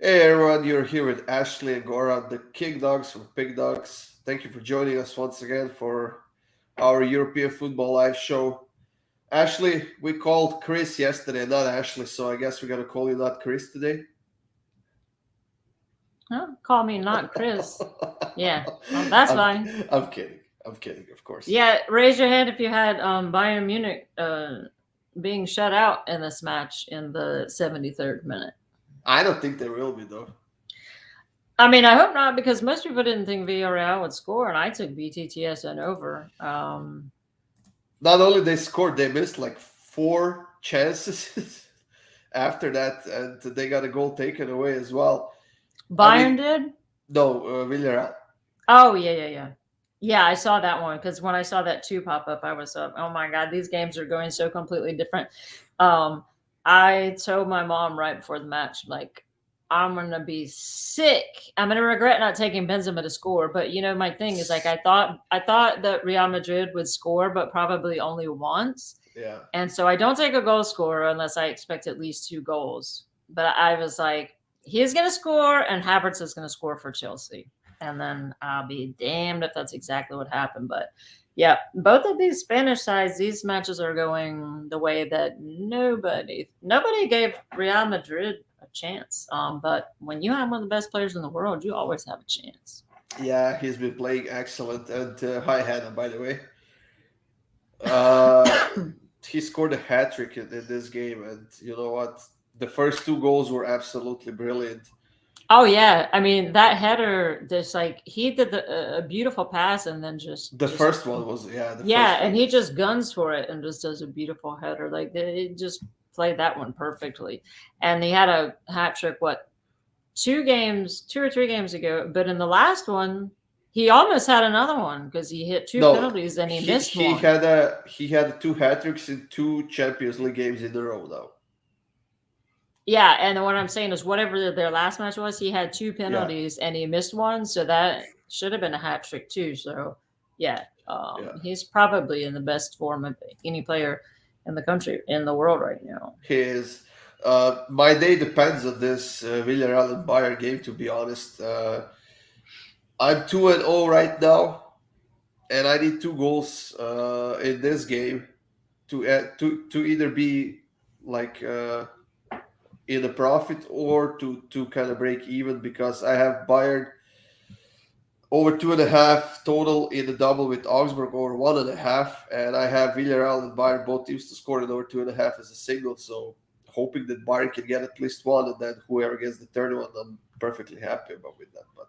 Hey everyone, you're here with Ashley and Goran, the Kickdawgz from Pickdawgz. Thank you for joining us once again for our European football live show. Ashley, we called Chris yesterday, not Ashley, so I guess we're gonna call you not Chris today. Huh? Call me not Chris. Yeah, that's I'm, fine. I'm kidding. I'm kidding, of course. Yeah, raise your hand if you had Bayern Munich being shut out in this match in the 73rd minute. I don't think there will be though. I mean, I hope not, because most people didn't think Villarreal would score, and I took BTTS and over. Not only they scored, they missed like four chances after that, and they got a goal taken away as well. I Bayern mean, did? no, Villarreal. Oh, yeah. Yeah, I saw that one because when I saw that two pop up, I was oh my God, these games are going so completely different. I told my mom right before the match, like, I'm gonna be sick. I'm gonna regret not taking Benzema to score. But my thing is, like, I thought that Real Madrid would score, but probably only once. Yeah. And so I don't take a goal scorer unless I expect at least 2 goals. But I was like, he's gonna score, and Havertz is gonna score for Chelsea. And then I'll be damned if that's exactly what happened. But yeah, both of these Spanish sides, these matches are going the way that nobody gave Real Madrid a chance. But when you have one of the best players in the world, you always have a chance. Yeah, he's been playing excellent. And hi, Hannah, by the way. Uh, he scored a hat trick in this game, and you know what? The first two goals were absolutely brilliant. Oh yeah, I mean that header, just like he did a beautiful pass, and then The just first one was the yeah, first one and he was just guns for it and just does a beautiful header. Like it just played that one perfectly. And he had a hat trick, what, 2 or 3 games ago. But in the last one, he almost had another one because he hit two no. penalties and he He missed he one. had a he had two hat tricks in two Champions League games in a row now. Yeah, and what I'm saying is whatever their last match was, he had two Yeah, penalties and he missed one, so that should have been a hat trick too. So yeah, yeah. he's probably in the best form of any player in the country, in the world right now. He is. My day depends on this Villarreal and Bayern game. To be honest, I'm 2-0 right now, and I need two goals in this game to either be like in a profit or to kind of break even, because I have Bayern over 2.5 total in the double with Augsburg over 1.5, and I have Villarreal and Bayern both teams to score it over 2.5 as a single. So hoping that Bayern can get at least one, and then whoever gets the third one, I'm perfectly happy about with that. But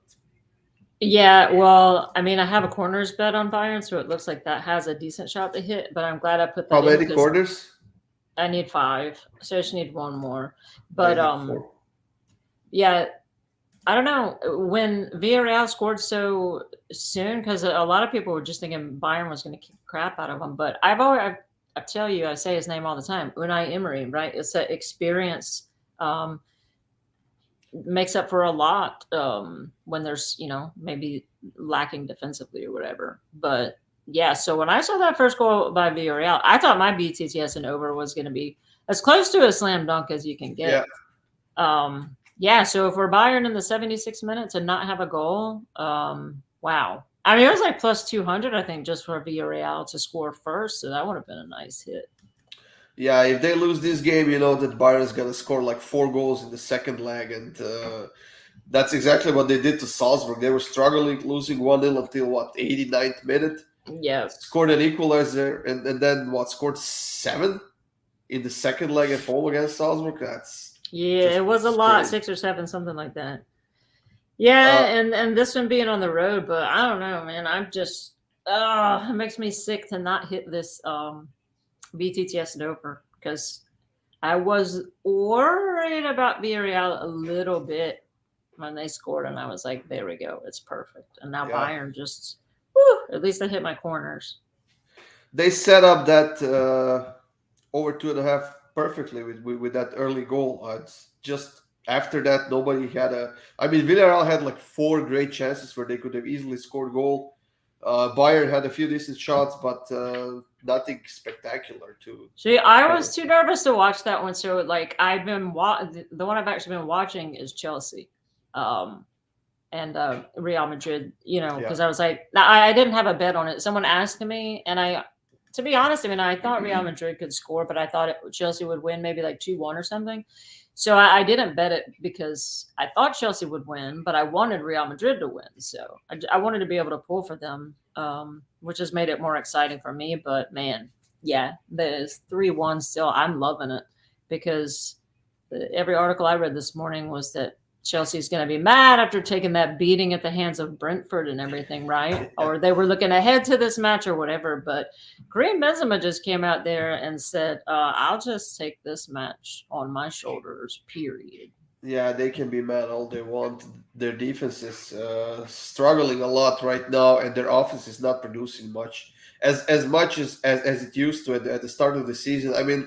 Yeah, well, I mean, I have a corners bet on Bayern, so it looks like that has a decent shot to hit. But I'm glad I put how that in many because corners? I need 5, so I just need one more. I But need four. yeah, I don't know when Villarreal scored so soon, because a lot of people were just thinking Bayern was going to kick crap out of them. But I tell you, I say his name all the time, Unai Emery, right? It's that experience um, makes up for a lot when there's maybe lacking defensively or whatever. But yeah, so when I saw that first goal by Villarreal, I thought my BTTS and over was going to be as close to a slam dunk as you can Yeah, get. Yeah, so if we're Bayern in the 76 minutes and not have a goal, wow. I mean, it was like plus 200, I think, just for Villarreal to score first. So that would have been a nice hit. yeah. If they lose this game, you know that Bayern is gonna score like 4 goals in the second leg, and that's exactly what they did to Salzburg. They were struggling, losing 1-0 until what, 89th minute. Yeah. Scored an equalizer, and then what, scored seven in the second leg at home against Salzburg. That's Yeah, just it was a lot, crazy. 6 or 7, something like that. Yeah, Uh, and this one being on the road, but I don't know, man. I'm just it makes me sick to not hit this BTTS and over because I was worried about Villarreal a little bit when they scored, and I was like, there we go, it's perfect. And now yeah, Bayern just, whew, at least I hit my corners. they set up that over 2.5 perfectly with that early goal. It's just after that nobody had a. I mean, Villarreal had like four great chances where they could have easily scored goal. Bayern had a few decent shots, but nothing spectacular to See, I kind of. was too nervous to watch that one. So, like, the one I've actually been watching is Chelsea, um, and Real Madrid. Yeah. Because I was like, I didn't have a bet on it. Someone asked me, and to be honest, I mean, I thought Real Madrid could score, but I thought Chelsea would win, maybe like 2-1 or something. So I didn't bet it because I thought Chelsea would win, but I wanted Real Madrid to win. So I wanted to be able to pull for them, which has made it more exciting for me. But man, yeah, there's 3-1 still. I'm loving it because every article I read this morning was that Chelsea's going to be mad after taking that beating at the hands of Brentford and everything, right? Yeah. Or they were looking ahead to this match or whatever. But Karim Benzema just came out there and said, I'll just take this match on my shoulders, period. Yeah, they can be mad all they want. Their defense is struggling a lot right now, and their offense is not producing much, as much as it used to at the start of the season. I mean,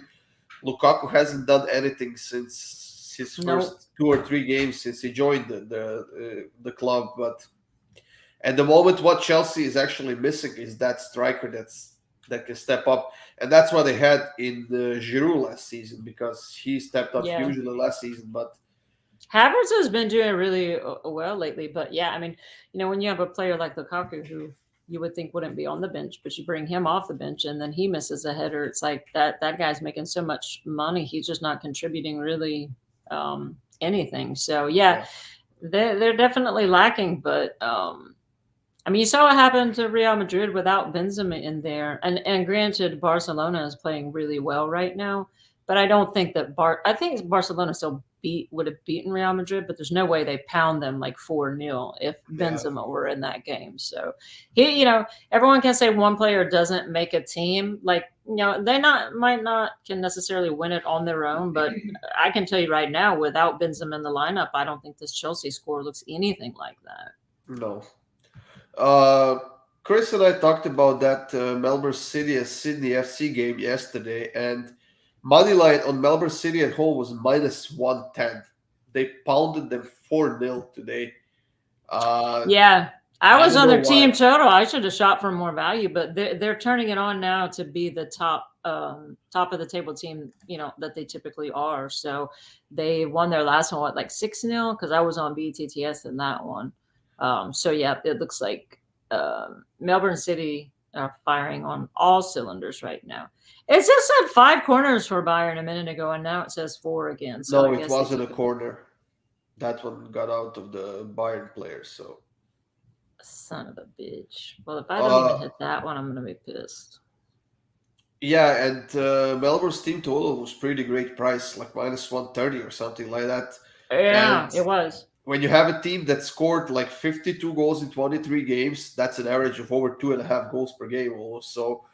Lukaku hasn't done anything since his Nope. first 2 or 3 games since he joined the club. But at the moment, what Chelsea is actually missing is that striker that can step up, and that's what they had in the Giroud last season because he stepped up Yeah. hugely last season. But Havertz has been doing really well lately. But yeah, I mean, when you have a player like Lukaku who you would think wouldn't be on the bench, but you bring him off the bench and then he misses a header, it's like that guy's making so much money. He's just not contributing really anything. So yeah, yeah, they're definitely lacking. But I mean, you saw what happened to Real Madrid without Benzema in there, and granted, Barcelona is playing really well right now, but I don't think that I think Barcelona still would have beaten Real Madrid, but there's no way they pound them like 4-0 if yeah. Benzema were in that game. So everyone can say one player doesn't make a team. Like they might not can necessarily win it on their own, but I can tell you right now, without Benzema in the lineup, I don't think this Chelsea score looks anything like that. No. Uh, Chris and I talked about that Melbourne City and Sydney FC game yesterday, and money line on Melbourne City at home was -110. They pounded them 4-0 today. Yeah, I I was don't on know their team why. total. I should have shot for more value, but they're turning it on now to be the top of the table team, that they typically are. So they won their last one, like 6-0, because I was on BTTS in that one. So yeah, it looks like Melbourne City are firing on all cylinders right now. It just said 5 corners for Bayern a minute ago, and now it says 4 again. So No, I it guess they wasn't a took them. corner. That one got out of the Bayern players. So, Son of a bitch. Well, if I don't even uh, hit that one, I'm gonna be pissed. yeah, and Melbourne's team total was pretty great price, like -130 or something like that. And Yeah, it was. when you have a team that scored like 52 goals in 23 games, that's an average of over 2.5 goals per game almost. So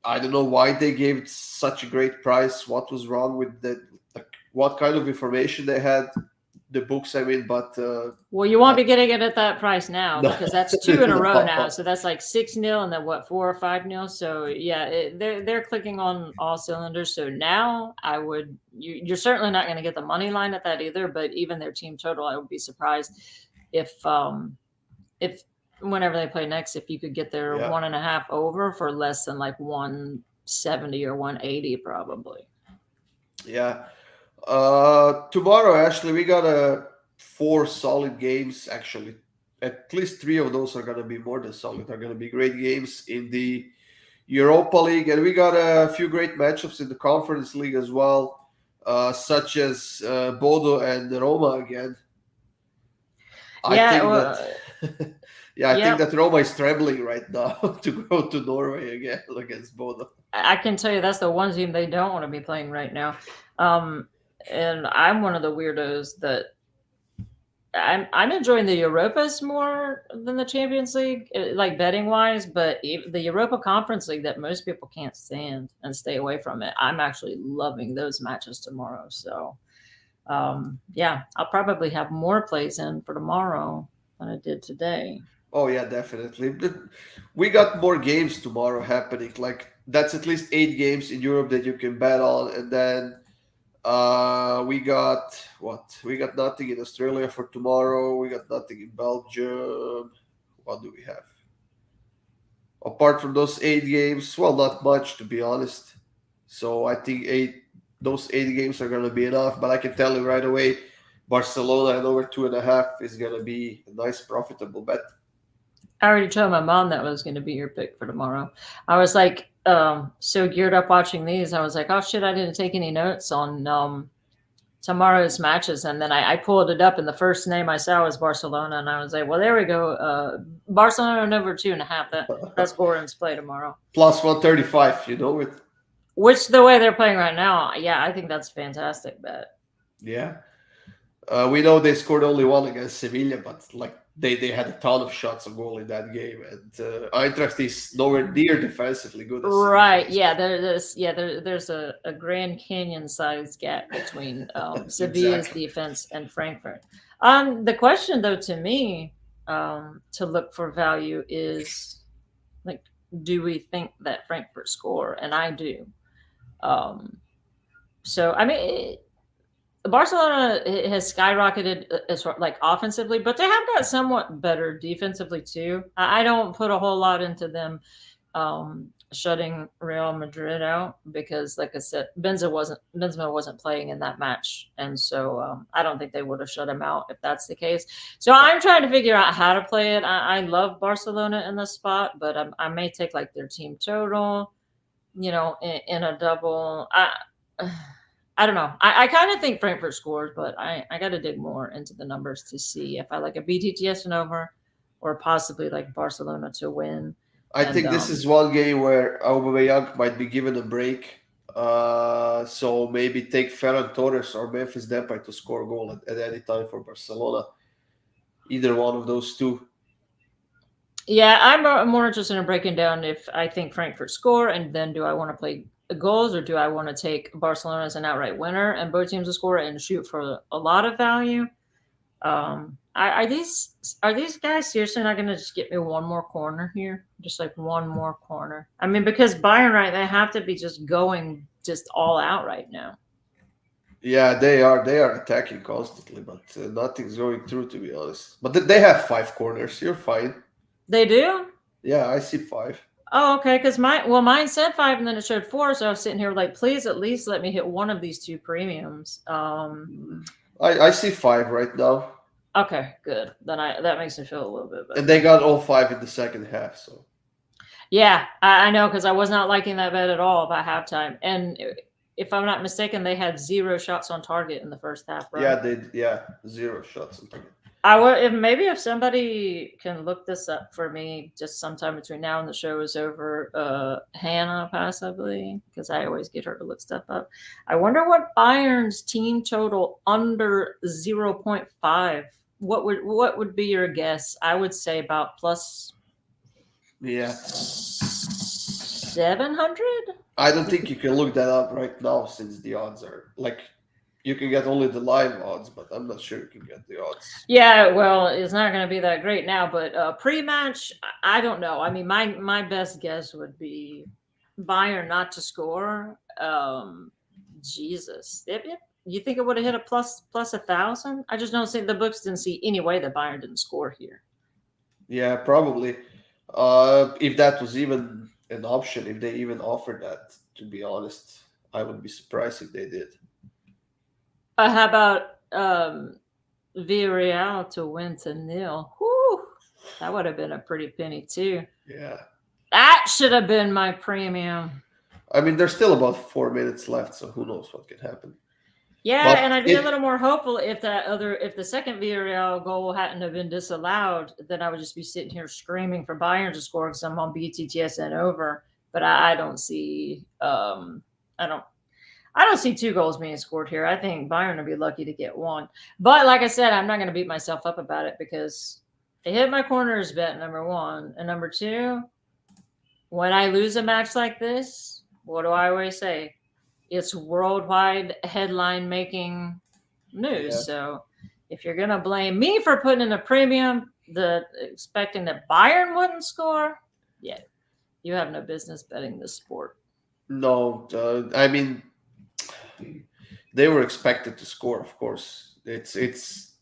I don't know why they gave it such a great price. What was wrong with that? Like, what kind of information they had, the books, I mean, but Well, you won't I, be getting it at that price now no, because that's 2 in a row now. no. So that's like 6-0 and then what, 4 or 5-0. So yeah, they're clicking on all cylinders. So now you're certainly not going to get the money line at that either. But even their team total, I would be surprised if whenever they play next, if you could get their Yeah, 1.5 over for less than like 170 or 180 probably. yeah. Tomorrow, Ashley, we got 4 solid games. Actually, at least 3 of those are gonna be more than solid. Are gonna be great games in the Europa League, and we got a few great matchups in the Conference League as well, such as Bodo and Roma again. I Yeah, think well, that, yeah, I think yep. that Roma is trembling right now to go to Norway again against Bodo. I can tell you that's the one team they don't want to be playing right now. Um, and I'm one of the weirdos that I'm enjoying the Europas more than the Champions League, like betting wise. But the Europa Conference League that most people can't stand and stay away from it, I'm actually loving those matches tomorrow. So yeah, I'll probably have more plays in for tomorrow than I did today. Oh yeah, definitely. We got more games tomorrow happening. Like that's at least 8 games in Europe that you can bet on, and then we got what? We got nothing in Australia for tomorrow. We got nothing in Belgium. What do we have? Apart from those 8 games, well, not much to be honest. So I think those 8 games are gonna be enough. But I can tell you right away, Barcelona and over 2.5 is gonna be a nice profitable bet. I already told my mom that was going to be your pick for tomorrow. I was like, so geared up watching these. I was like, oh shit, I didn't take any notes on tomorrow's matches, and then I pulled it up, and the first name I saw was Barcelona, and I was like, well, there we go. Barcelona over 2.5. That's Goran's play tomorrow. Plus 135, you know it. Which the way they're playing right now, yeah, I think that's a fantastic bet. Yeah. We know they scored only one against Sevilla, but like they had a ton of shots on goal in that game, and Eintracht is nowhere near defensively good. As Right? Yeah, there's a Grand Canyon sized gap between Sevilla's Exactly. defense and Frankfurt. The question though to me, to look for value is like, do we think that Frankfurt score? And I do. So I mean, Barcelona has skyrocketed as far, like offensively, but they have got somewhat better defensively too. I don't put a whole lot into them shutting Real Madrid out because, like I said, Benzema wasn't playing in that match, and so I don't think they would have shut him out if that's the case. So I'm trying to figure out how to play it. I love Barcelona in this spot, but I may take like their team total, in a double. I don't know. I kind of think Frankfurt scores, but I got to dig more into the numbers to see if I like a BTTS and over, or possibly like Barcelona to win. I And think this is one game where Aubameyang might be given a break. So maybe take Ferran Torres or Memphis Depay to score a goal at any time for Barcelona. Either one of those two. yeah, I'm more interested in breaking down if I think Frankfurt score, and then do I want to play the goals, or do I want to take Barcelona as an outright winner and both teams to score and shoot for a lot of value? Are these guys seriously not going to just get me one more corner here? Just like one more corner. I mean, because Bayern, right? They have to be just going just all out right now. Yeah, they are. They are attacking constantly, but nothing's going through, to be honest. But they have 5 corners. You're fine. They do. Yeah, I see 5. Oh, okay. Because mine said 5, and then it showed 4. So I was sitting here like, please, at least let me hit one of these 2 premiums. I see 5 right now. Okay, good. Then that makes me feel a little bit better. And they got all 5 in the second half. So yeah, I know, because I was not liking that bet at all by halftime. And if I'm not mistaken, they had 0 shots on target in the first half, right? yeah, 0 shots on target. I would if somebody can look this up for me just sometime between now and the show is over. Hannah, possibly, because I always get her to look stuff up. I wonder what Bayern's team total under 0.5. What would be your guess? I would say about plus Yeah. 700. I don't think you can look that up right now since the odds are like you can get only the live odds, but I'm not sure you can get the odds. Yeah, well, it's not going to be that great now, but pre-match, I don't know. I mean, my best guess would be Bayern not to score. Jesus, you think it would have hit a plus 1,000? I just don't think the books didn't see any way that Bayern didn't score here. Yeah, probably. If that was even an option, if they even offered that, to be honest, I would be surprised if they did. How about Villarreal to win to 0? Whew, that would have been a pretty penny too. Yeah. That should have been my premium. I mean, there's still about 4 minutes left, so who knows what can happen. Yeah, but and I'd be a little more hopeful if the second Villarreal goal hadn't have been disallowed, then I would just be sitting here screaming for Bayern to score because I'm on BTTS and over. But I don't see I don't see 2 goals being scored here. I think Bayern will be lucky to get 1. But like I said, I'm not going to beat myself up about it because I hit my corners bet, number 1. And number 2, when I lose a match like this, what do I always say? It's worldwide headline-making news. Yeah. So if you're going to blame me for putting in a premium, expecting that Bayern wouldn't score, yeah, you have no business betting this sport. No, I mean, they were expected to score, of course. It's.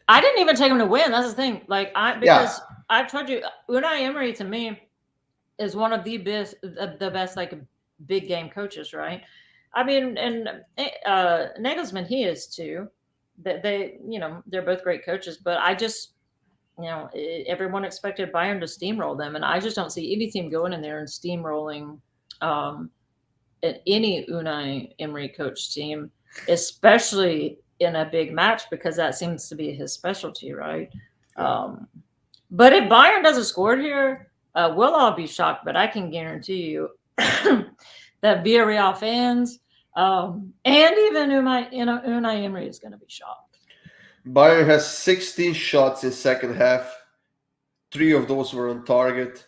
I didn't even take them to win. That's the thing. Like I've told you, Unai Emery to me, is one of the best like big game coaches, right? I mean, and Nagelsmann, he is too. That they're both great coaches, but I just everyone expected Bayern to steamroll them, and I just don't see any team going in there and steamrolling um, any Unai Emery coach team, especially in a big match because that seems to be his specialty, right? Yeah. But if Bayern doesn't score here, we'll all be shocked. But I can guarantee you that Villarreal fans and even Unai Emery is going to be shocked. Bayern has 16 shots in second half. 3 of those were on target,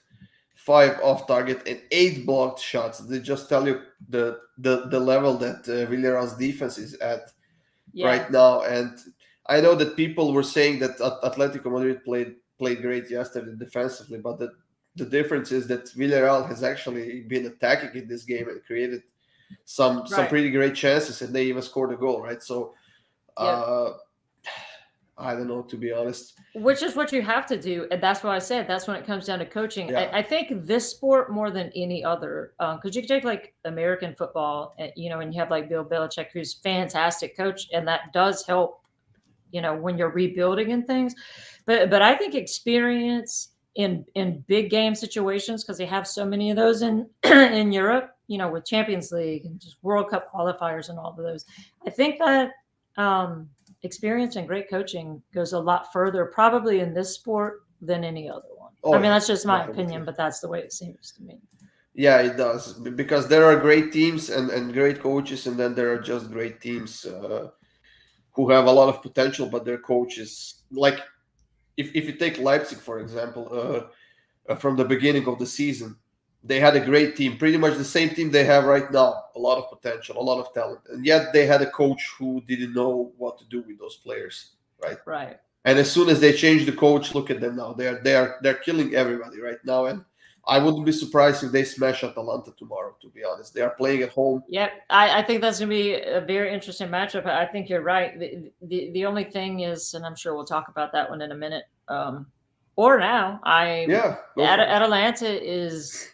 5 off target, and 8 blocked shots. They just tell you the level that Villarreal's defense is at right now. And I know that people were saying that Atletico Madrid played great yesterday defensively, but the difference is that Villarreal has actually been attacking in this game and created some pretty great chances, and they even scored a goal, right? So I don't know, to be honest. Which is what you have to do, and that's what I said. That's when it comes down to coaching. Yeah. I think this sport more than any other, because you can take like American football, and you have like Bill Belichick, who's fantastic coach, and that does help, when you're rebuilding and things. But I think experience in big game situations, because they have so many of those in in Europe, with Champions League and just World Cup qualifiers and all of those. I think that experience and great coaching goes a lot further probably in this sport than any other one. I mean, that's just my opinion, but that's the way it seems to me. Yeah, it does, because there are great teams and great coaches, and then there are just great teams who have a lot of potential, but their coaches, like if you take Leipzig, for example, from the beginning of the season, they had a great team, pretty much the same team they have right now, a lot of potential, a lot of talent, and yet they had a coach who didn't know what to do with those players, right? Right. And as soon as they changed the coach, look at them now. They're killing everybody right now, and I wouldn't be surprised if they smash Atalanta tomorrow, to be honest. They are playing at home. Yep. I think that's going to be a very interesting matchup. I think you're right. The only thing is, and I'm sure we'll talk about that one in a minute, or now, Atalanta is...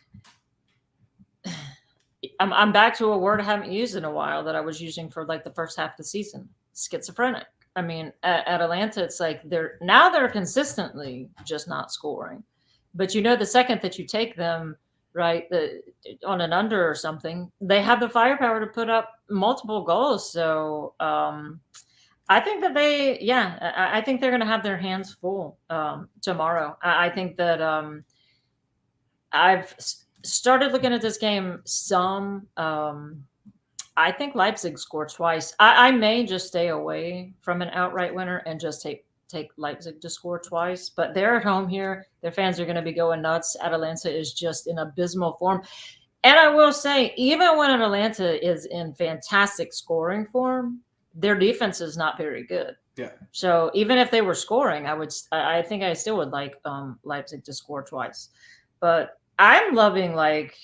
I'm back to a word I haven't used in a while that I was using for like the first half of the season: schizophrenic. I mean, at Atalanta, it's like they're consistently just not scoring. But the second that you take them, right, on an under or something, they have the firepower to put up multiple goals. So I think that I think they're going to have their hands full tomorrow. I think that I've started looking at this game some. I think Leipzig scored twice. I may just stay away from an outright winner and just take Leipzig to score twice. But they're at home here. Their fans are going to be going nuts. Atalanta is just in abysmal form. And I will say, even when Atalanta is in fantastic scoring form, their defense is not very good. Yeah. So even if they were scoring, I think I still would like Leipzig to score twice. But I'm loving like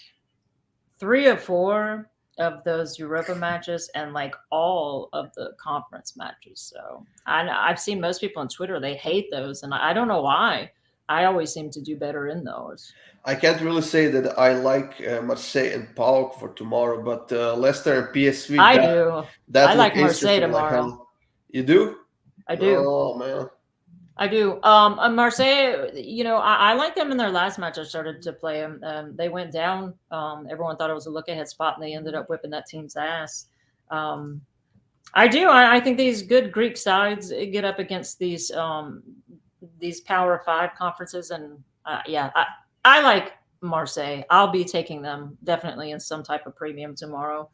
3 or 4 of those Europa matches and like all of the conference matches. So I've seen most people on Twitter, they hate those, and I don't know why. I always seem to do better in those. I can't really say that I like Marseille and PAOK for tomorrow, but Leicester and PSV. I do. I like Marseille tomorrow. Like you do? I do. Oh man. I do. Marseille, I like them in their last match. I started to play them. They went down. Everyone thought it was a look-ahead spot, and they ended up whipping that team's ass. I do. I think these good Greek sides get up against these Power 5 conferences, and I like Marseille. I'll be taking them definitely in some type of premium tomorrow.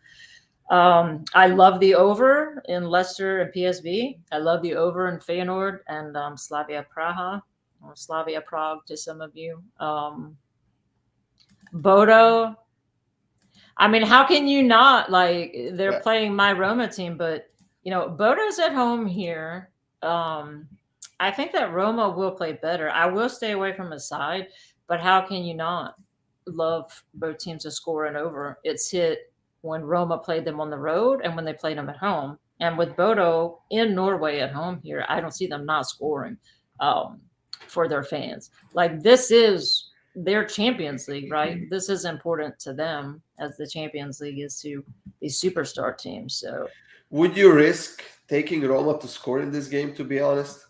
I love the over in Leicester and PSV. I love the over in Feyenoord and Slavia Praha, or Slavia Prague to some of you. Bodo. I mean, how can you not? Like, they're playing my Roma team, but Bodo's at home here. I think that Roma will play better. I will stay away from a side, but how can you not love both teams to score and over? It's hit when Roma played them on the road and when they played them at home. And with Bodo in Norway at home here, I don't see them not scoring for their fans. Like, this is their Champions League, right? This is important to them as the Champions League is to these superstar teams. So, Would you risk taking Roma to score in this game? To be honest,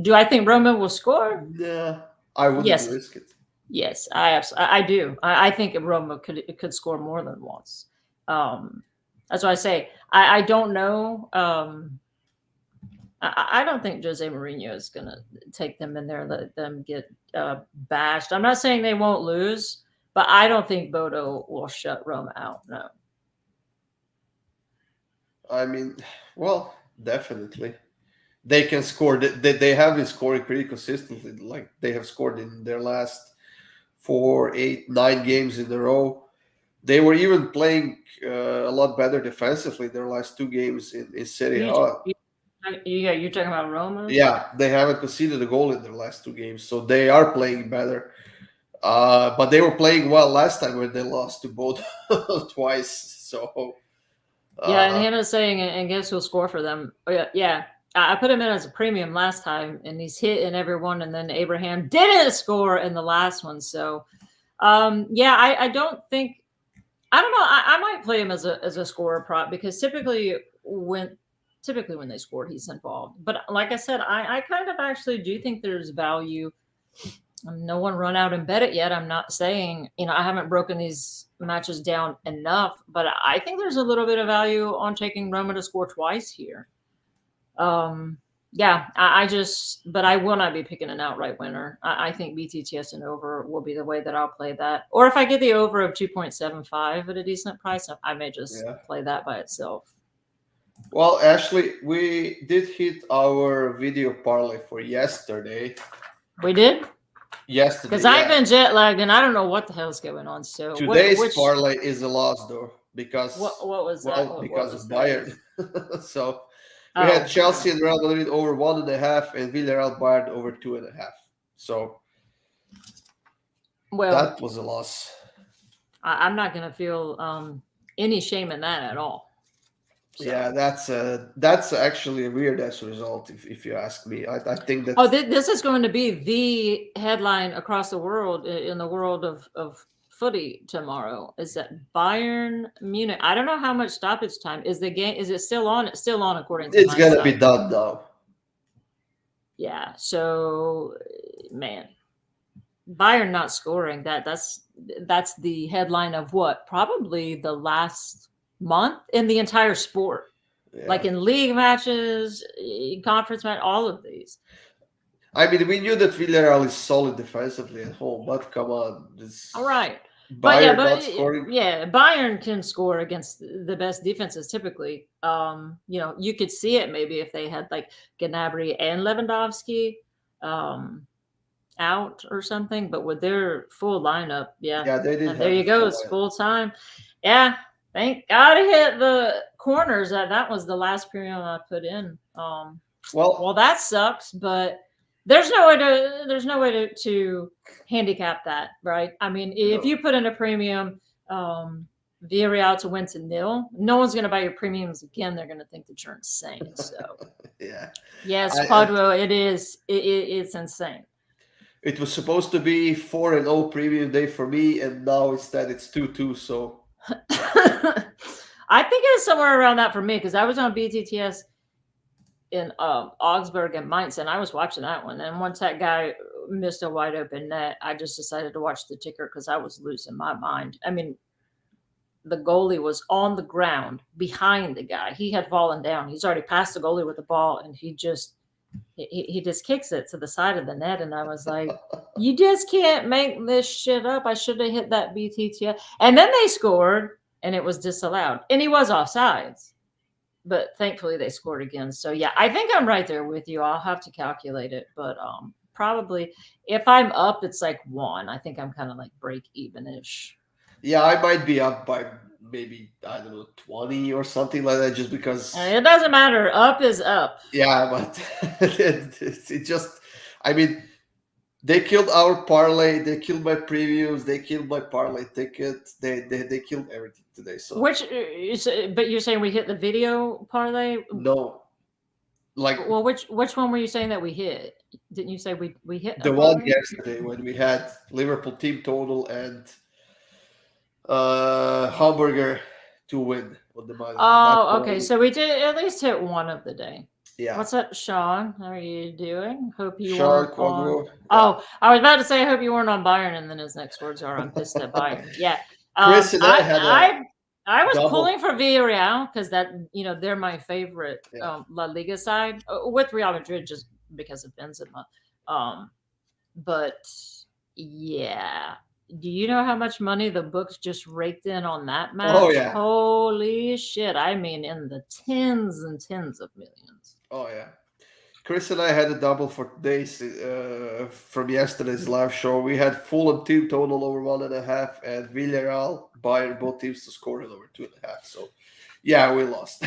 do I think Roma will score? nah, I wouldn't Yes, risk it. yes, I do. I think Roma could score more than once. That's why I say I don't know. I don't think Jose Mourinho is going to take them in there and let them get bashed. I'm not saying they won't lose, but I don't think Bodo will shut Roma out. No. I mean, well, definitely. They can score. They have been scoring pretty consistently. Like they have scored in their last 4, 8, 9 games in a row. They were even playing a lot better defensively their last 2 games in Serie A. You're talking about Roma? Yeah, they haven't conceded a goal in their last 2 games, so they are playing better. But they were playing well last time when they lost to Bodo twice. So Yeah, and uh, Hannah's saying, and guess who'll score for them? Oh, yeah, yeah. I put him in as a premium last time, and he's hit in every one. And then Abraham didn't score in the last one. So, yeah, I don't think. I don't know. I might play him as a scorer prop because typically when they score, he's involved. But like I said, I kind of actually do think there's value. No one run out and bet it yet. I'm not saying, I haven't broken these matches down enough, but I think there's a little bit of value on taking Roma to score twice here. Yeah, but I will not be picking an outright winner. I think BTTS and over will be the way that I'll play that. Or if I get the over of 2.75 at a decent price, I may just play that by itself. Well, Ashley, we did hit our video parlay for yesterday. We did? Yesterday. Because I've been jet lagged and I don't know what the hell's going on. So today's parlay is a loss though, because what was that? Because of Bayern. So we had Chelsea and Real Madrid over 1.5 and Villarreal Bayern over 2.5. So that was a loss. I'm not going to feel any shame in that at all. So. Yeah, that's actually a weird ass result if you ask me. I think that. Oh, this is going to be the headline across the world in the world of footy tomorrow. Is that Bayern Munich? I don't know how much stoppage time is the game. Is it still on? It's still on according to. It's gonna be done now. Yeah. So, man, Bayern not scoring. That's the headline of what? Probably the last month in the entire sport. Yeah. Like in league matches, conference match, all of these. I mean, we knew that Villarreal is solid defensively at home, but come on. All right. Bayern Bayern can score against the best defenses typically. You could see it maybe if they had like Gnabry and Lewandowski out or something, but with their full lineup, yeah, they did. And there you go, it's full time. Yeah. Thank God it hit the corners. That was the last premium I put in. Well, that sucks, but there's no way to handicap that, right? I mean, if you put in a premium, Villarreal to win to 0, no one's going to buy your premiums again. They're going to think that you're insane. So, yes, Padua, it's insane. It was supposed to be 4-0 premium day for me, and now instead it's 2-2. So. I think it's somewhere around that for me because I was on BTTS in Augsburg and Mainz, and I was watching that one. And once that guy missed a wide open net, I just decided to watch the ticker because I was losing my mind. I mean, the goalie was on the ground behind the guy. He had fallen down. He's already passed the goalie with the ball, and he just kicks it to the side of the net. And I was like, you just can't make this shit up. I should have hit that BTTS. And then they scored. And it was disallowed. And he was offsides. But thankfully they scored again. So, yeah, I think I'm right there with you. I'll have to calculate it. But probably if I'm up, it's like 1. I think I'm kind of like break even-ish. Yeah, I might be up by maybe, I don't know, 20 or something like that just because. It doesn't matter. Up is up. Yeah, but it just, I mean, they killed our parlay. They killed my previews. They killed my parlay ticket. They killed everything today. So but you're saying we hit the video parlay? No. Like Well, which one were you saying that we hit? Didn't you say we hit a the one parlay? yesterday when we had Liverpool team total and Hamburger to win on the money line. That's the Oh, okay. only. So we did at least hit one of the day. Yeah. What's up, Sean? How are you doing? Hope you Sean weren't on. Quaggo. Yeah. Oh, I was about to say I hope you weren't on Bayern, and then his next words are I'm pissed at Bayern. Yeah. Chris and I I had a I was pulling double. for Villarreal because that they're my favorite Yeah. La Liga side with Real Madrid just because of Benzema. Um, but yeah. Do you know how much money the books just raked in on that Oh match? yeah. Holy shit. I mean, in the tens and tens of millions. Oh yeah. Chris and I had a double for days from yesterday's live show. We had Fulham team total over 1.5 and Villarreal, Bayern, both teams to score it over 2.5. So, yeah, we lost.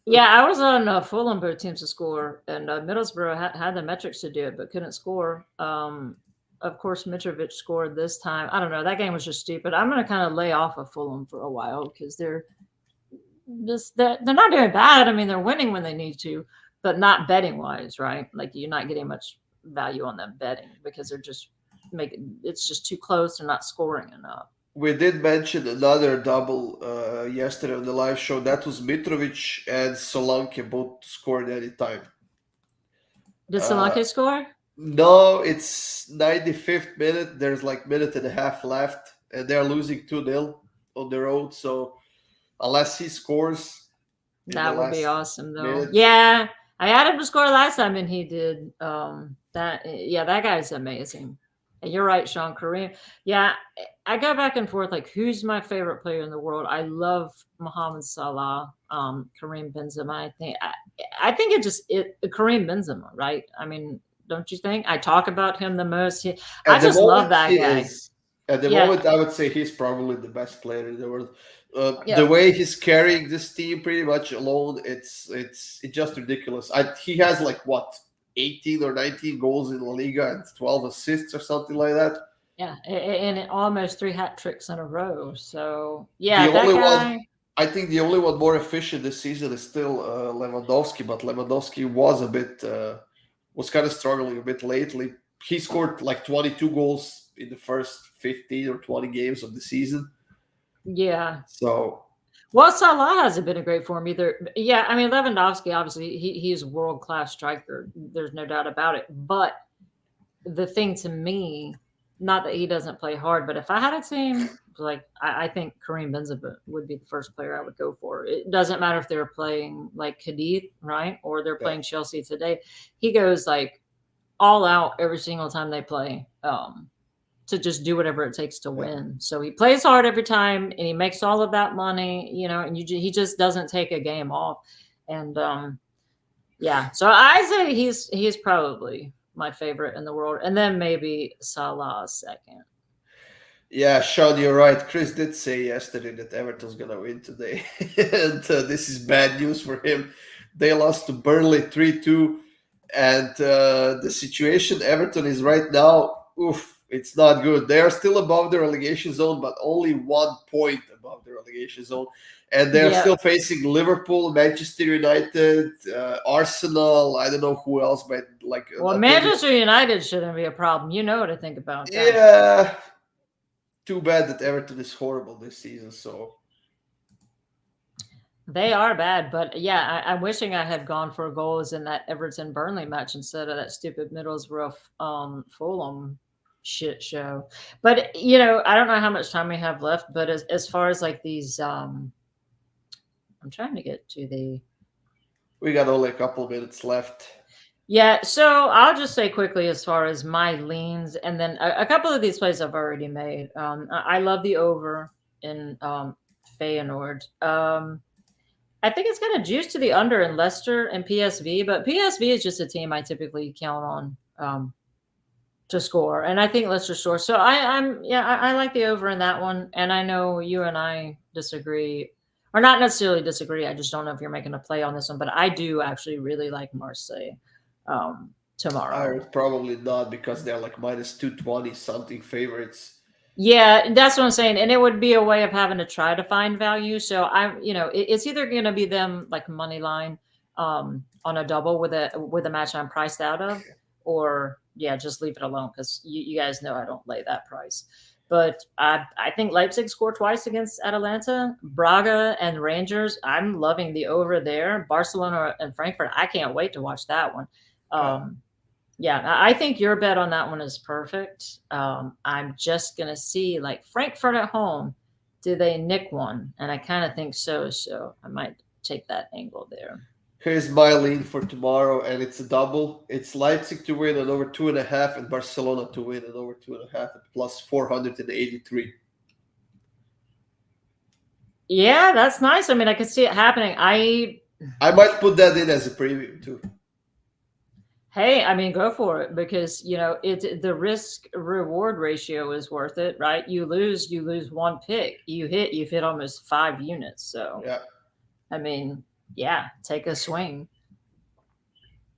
Yeah, I was on Fulham both teams to score, and Middlesbrough had the metrics to do it, but couldn't score. Of course, Mitrovic scored this time. I don't know. That game was just stupid. I'm going to kind of lay off of Fulham for a while because they're not doing bad. I mean, they're winning when they need to, but not betting wise, right? Like you're not getting much value on them betting because they're just making it's just too close. They're not scoring enough. We did mention another double yesterday on the live show. That was Mitrovic and Solanke both scored any time. Did Solanke score? No, it's 95th minute. There's like minute and a half left, and they're losing 2-0 on the road. So unless he scores in the That would be last awesome, though. minute, Yeah, I had him to score last time, and he did. That guy's amazing. And you're right, Sean Kareem. Yeah, I go back and forth like who's my favorite player in the world. I love Mohamed Salah, Kareem Benzema. I think Kareem Benzema, right? I mean, don't you think? I talk about him the most. I at the just love moment that he guy. is. At the Yeah, moment, I would say he's probably the best player in the world. The yeah. way he's carrying this team pretty much alone, it's just ridiculous. He has like what 18 or 19 goals in La Liga and 12 assists or something like that. Yeah, and almost 3 hat tricks in a row. So The yeah, that only guy. one, I think, the only one more efficient this season is still Lewandowski, but Lewandowski was kind of struggling a bit lately. He scored like 22 goals in the first 15 or 20 games of the season. Yeah. So Well, Salah hasn't been a great form either. Yeah, I mean Lewandowski, obviously, he's a world class striker. There's no doubt about it. But the thing to me, not that he doesn't play hard, but if I had a team, like I think Kareem Benzema would be the first player I would go for. It doesn't matter if they're playing like Cadiz, right, or they're yeah. playing Chelsea today. He goes like all out every single time they play. To just do whatever it takes to win. So he plays hard every time, and he makes all of that money, and he just doesn't take a game off. And yeah, so I say he's probably my favorite in the world, and then maybe Salah second. Yeah, Sean, you're right. Chris did say yesterday that Everton's gonna win today, and this is bad news for him. They lost to Burnley 3-2, and the situation Everton is right now, oof, it's not good. They are still above the relegation zone, but only 1 point above the relegation zone, and they're Yeah. still facing Liverpool, Manchester United, Arsenal. I don't know who else, but like Well, Manchester United shouldn't be a problem. You know what I think about that. yeah. Too bad that Everton is horrible this season. So They are bad, but yeah, I'm wishing I had gone for goals in that Everton Burnley match instead of that stupid Middlesbrough Fulham shit show. But I don't know how much time we have left, but as far as like these I'm trying to get to the we got only a couple of minutes left. Yeah, so I'll just say quickly as far as my leans, and then a couple of these plays I've already made. I love the over in Feyenoord. I think it's got a juice to the under in Leicester and PSV, but PSV is just a team I typically count on to score, and I think Leicester scores. So I like the over in that one, and I know you and I disagree, or not necessarily disagree. I just don't know if you're making a play on this one, but I do actually really like Marseille tomorrow. I would probably not because they're like minus 220 something favorites. Yeah, that's what I'm saying, and it would be a way of having to try to find value. So it's either going to be them like money line, on a double with a match I'm priced out of, or yeah, just leave it alone because you guys know I don't lay that price. But I think Leipzig scored twice against Atalanta. Braga and Rangers, I'm loving the over there. Barcelona and Frankfurt, I can't wait to watch that one. Yeah, I think your bet on that one is perfect. I'm just going to see, like, Frankfurt at home, do they nick one? And I kind of think so. So I might take that angle there. Here's my lean for tomorrow, and it's a double. It's Leipzig to win at over 2.5 and Barcelona to win at over 2.5 at plus 483. Yeah, that's nice. I mean, I could see it happening. I might put that in as a premium too. Hey, I mean, go for it because the risk reward ratio is worth it, right? You lose one pick. You've hit almost 5 units. So yeah, I mean, yeah, take a swing.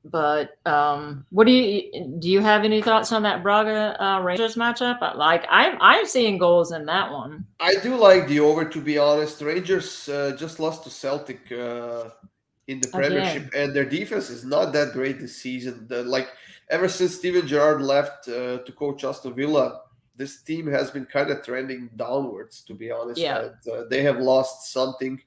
But what do you have any thoughts on that Braga Rangers matchup? Like I'm seeing goals in that one. I do like the over, to be honest. Rangers just lost to Celtic in the Premiership, and their defense is not that great this season. Ever since Steven Gerrard left to coach Aston Villa, this team has been kind of trending downwards, to be honest. Yeah. And, they have lost something.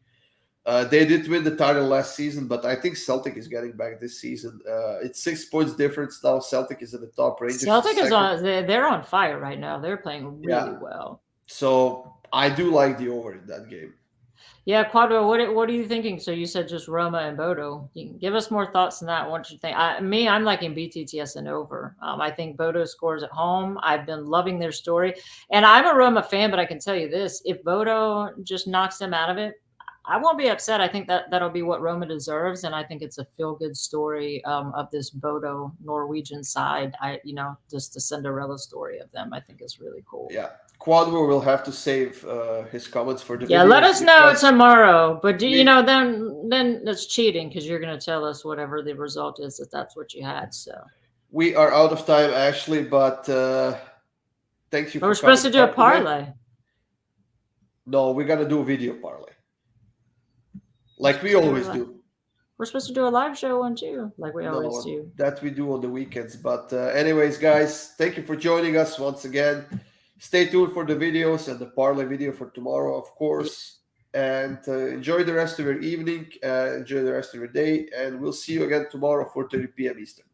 They did win the title last season, but I think Celtic is getting back this season. It's 6 points difference now. Celtic is at the top. Rangers Celtic is they're on fire right now. They're playing really well. So I do like the over in that game. Yeah, Quadro, what are you thinking? So you said just Roma and Bodo. You can give us more thoughts on that. What you think? I'm liking BTTS and over. I think Bodo scores at home. I've been loving their story, and I'm a Roma fan. But I can tell you this: if Bodo just knocks them out of it, I won't be upset. I think that'll be what Roma deserves, and I think it's a feel-good story of this Bodo Norwegian side. Just the Cinderella story of them. I think is really cool. Yeah. Quadro will have to save his comments for the video. Let us know tomorrow. But then that's cheating because you're going to tell us whatever the result is if that's what you had. So we are out of time, Ashley. But thank you. We're supposed to do a parlay. No, we're gonna do a video parlay, like we always do. We're supposed to do a live show one too, like we always do. That we do on the weekends. But anyways, guys, thank you for joining us once again. Stay tuned for the videos and the parlay video for tomorrow, of course. And enjoy the rest of your evening. Enjoy the rest of your day. And we'll see you again tomorrow, 4:30 p.m. Eastern.